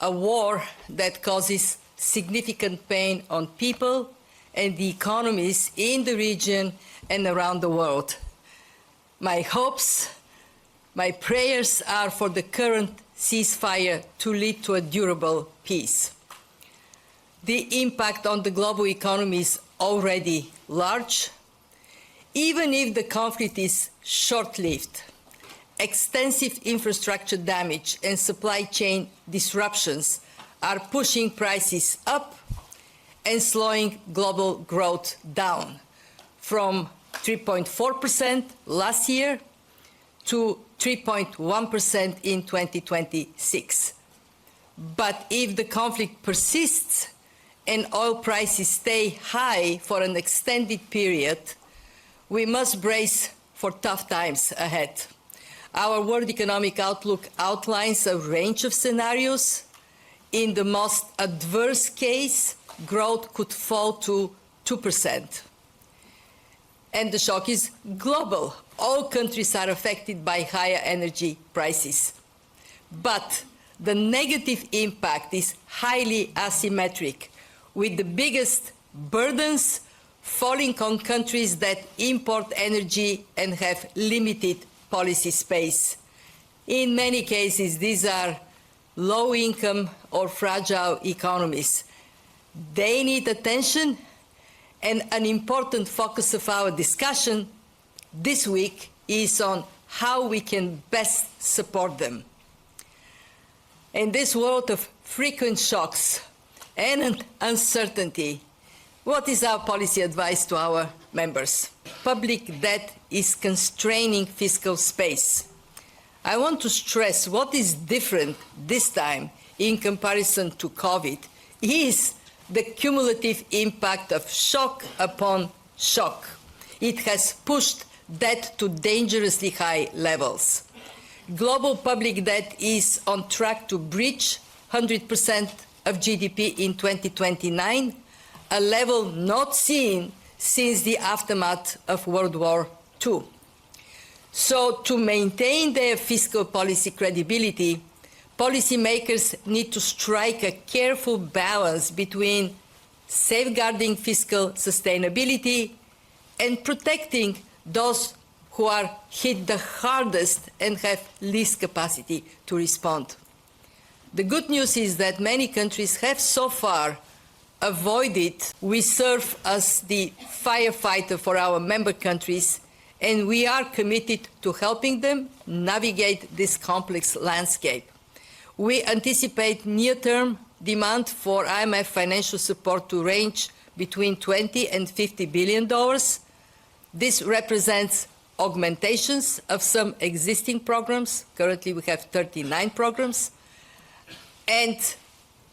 a war that causes significant pain on people and the economies in the region and around the world. My hopes, my prayers are for the current ceasefire to lead to a durable peace. The impact on the global economy is already large. Even if the conflict is short-lived, extensive infrastructure damage and supply chain disruptions are pushing prices up and slowing global growth down from 3.4% last year to 3.1% in 2026. But if the conflict persists and oil prices stay high for an extended period, we must brace for tough times ahead. Our World Economic Outlook outlines a range of scenarios. In the most adverse case, growth could fall to 2%. And the shock is global. All countries are affected by higher energy prices. But the negative impact is highly asymmetric, with the biggest burdens falling on countries that import energy and have limited policy space. In many cases, these are low-income or fragile economies. They need attention, and an important focus of our discussion this week is on how we can best support them. In this world of frequent shocks and uncertainty, what is our policy advice to our members? Public debt is constraining fiscal space. I want to stress what is different this time in comparison to COVID is the cumulative impact of shock upon shock. It has pushed debt to dangerously high levels. Global public debt is on track to breach 100% of GDP in 2029, a level not seen since the aftermath of World War II. So to maintain their fiscal policy credibility, policymakers need to strike a careful balance between safeguarding fiscal sustainability and protecting those who are hit the hardest and have least capacity to respond. The good news is that many countries have so far avoided. We serve as the firefighter for our member countries, and we are committed to helping them navigate this complex landscape. We anticipate near-term demand for IMF financial support to range between $20 and $50 billion. This represents augmentations of some existing programs. Currently, we have 39 programs, and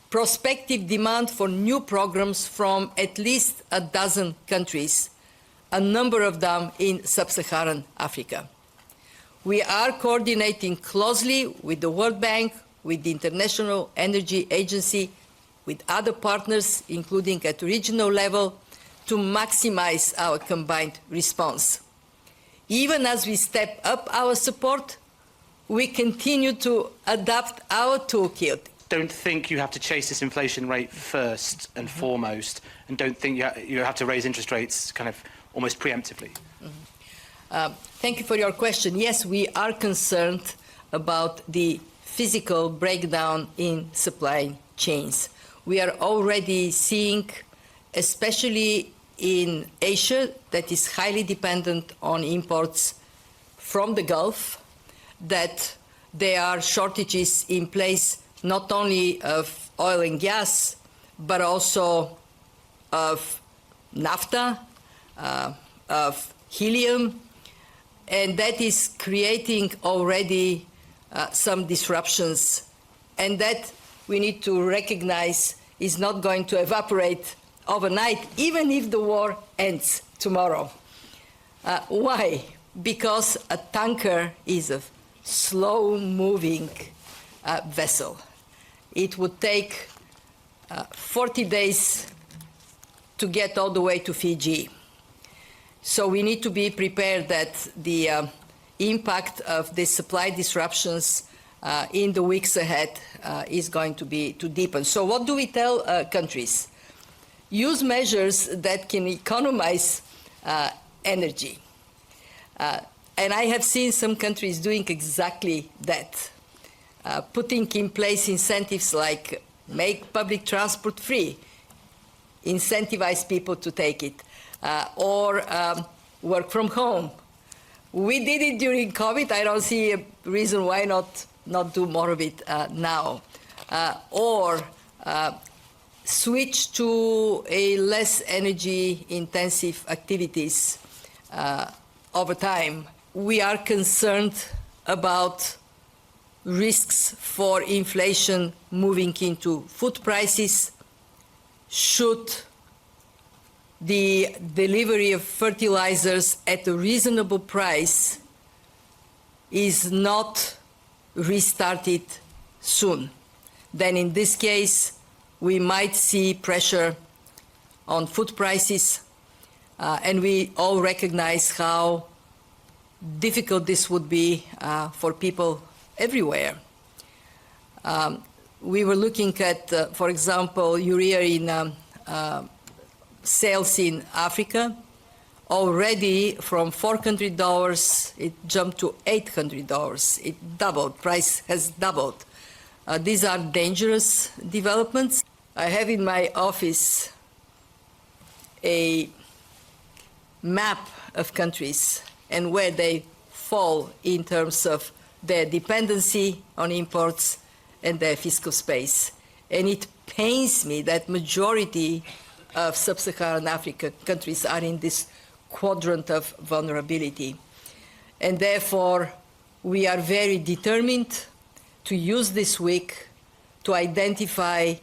prospective demand for new programs from at least a dozen countries, a number of them in sub-Saharan Africa. We are coordinating closely with the World Bank, with the International Energy Agency, with other partners, including at regional level, to maximize our combined response. Even as we step up our support, we continue to adapt our toolkit. Don't think you have to chase this inflation rate first and foremost, and don't think you have to raise interest rates kind of almost preemptively. Thank you for your question. Yes, we are concerned about the physical breakdown in supply chains. We are already seeing, especially in Asia, that is highly dependent on imports from the Gulf, that there are shortages in place not only of oil and gas, but also of naphtha, of helium, and that is creating already some disruptions, and that we need to recognize is not going to evaporate overnight, even if the war ends tomorrow. Why? Because a tanker is a slow-moving vessel. It would take 40 days to get all the way to Fiji. So we need to be prepared that the impact of the supply disruptions in the weeks ahead is going to be to deepen. So what do we tell countries? Use measures that can economize energy. And I have seen some countries doing exactly that, putting in place incentives like make public transport free, incentivize people to take it, or work from home. We did it during COVID. I don't see a reason why not do more of it now. Or switch to a less energy-intensive activities over time. We are concerned about risks for inflation moving into food prices. Should the delivery of fertilizers at a reasonable price is not restarted soon, then in this case we might see pressure on food prices, and we all recognize how difficult this would be for people everywhere. We were looking at, for example, urea in sales in Africa. Already from $400, it jumped to $800. It doubled, price has doubled. These are dangerous developments. I have in my office a map of countries and where they fall in terms of their dependency on imports and their fiscal space. And it pains me that majority of sub-Saharan African countries are in this quadrant of vulnerability. And therefore, we are very determined to use this week to identify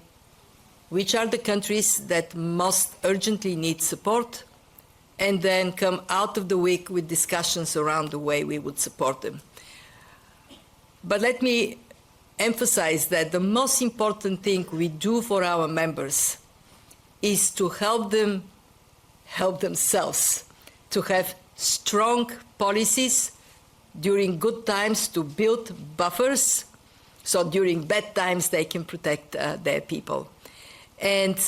which are the countries that most urgently need support, and then come out of the week with discussions around the way we would support them. But let me emphasize that the most important thing we do for our members is to help them help themselves, to have strong policies during good times to build buffers, so during bad times they can protect their people. And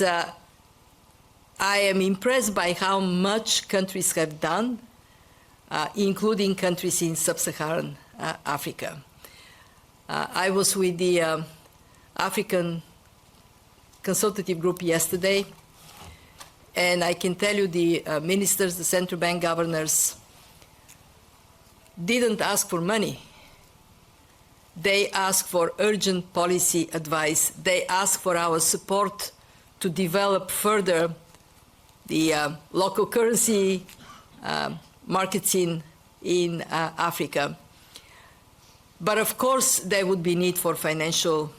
I am impressed by how much countries have done, including countries in sub-Saharan Africa. I was with the African Consultative Group yesterday, and I can tell you the ministers, the central bank governors, didn't ask for money. They asked for urgent policy advice. They asked for our support to develop further the local currency markets in Africa. But of course, there would be need for financial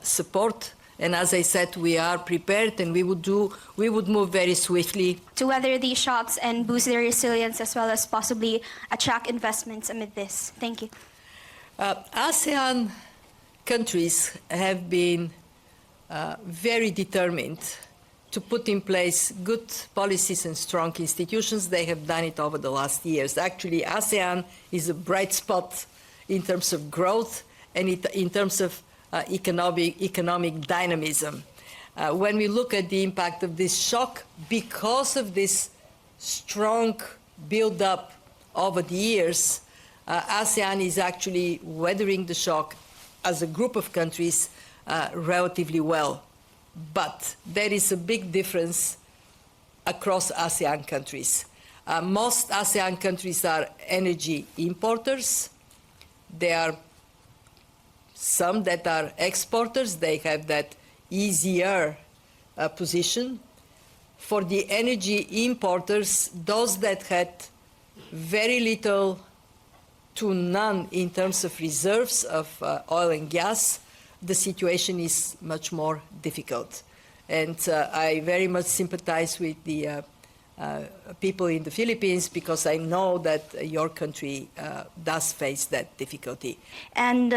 support. And as I said, we are prepared, and we would move very swiftly to weather these shocks and boost their resilience, as well as possibly attract investments amid this. Thank you. ASEAN countries have been very determined to put in place good policies and strong institutions. They have done it over the last years. Actually, ASEAN is a bright spot in terms of growth and in terms of economic dynamism. When we look at the impact of this shock, because of this strong build-up over the years, ASEAN is actually weathering the shock as a group of countries relatively well. But there is a big difference across ASEAN countries. Most ASEAN countries are energy importers. There are some that are exporters. They have that easier position. For the energy importers, those that had very little to none in terms of reserves of oil and gas, the situation is much more difficult. And I very much sympathize with the people in the Philippines, because I know that your country does face that difficulty. And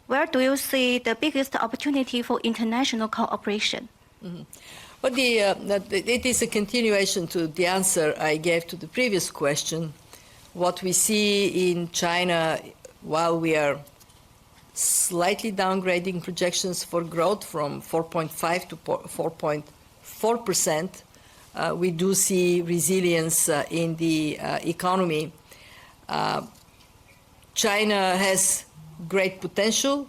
where do you see the biggest opportunity for international cooperation? Mm-hmm. Well, it is a continuation to the answer I gave to the previous question. What we see in China, while we are slightly downgrading projections for growth from 4.5 to 4.4%. We do see resilience in the economy. China has great potential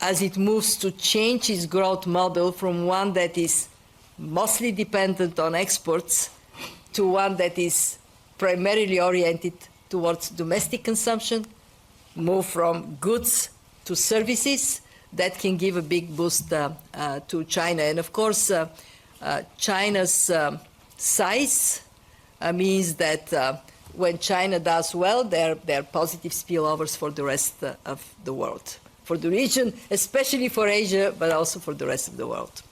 as it moves to change its growth model from one that is mostly dependent on exports to one that is primarily oriented towards domestic consumption, move from goods to services. That can give a big boost to China. And of course, China's size means that when China does well, there are positive spillovers for the rest of the world, for the region, especially for Asia, but also for the rest of the world.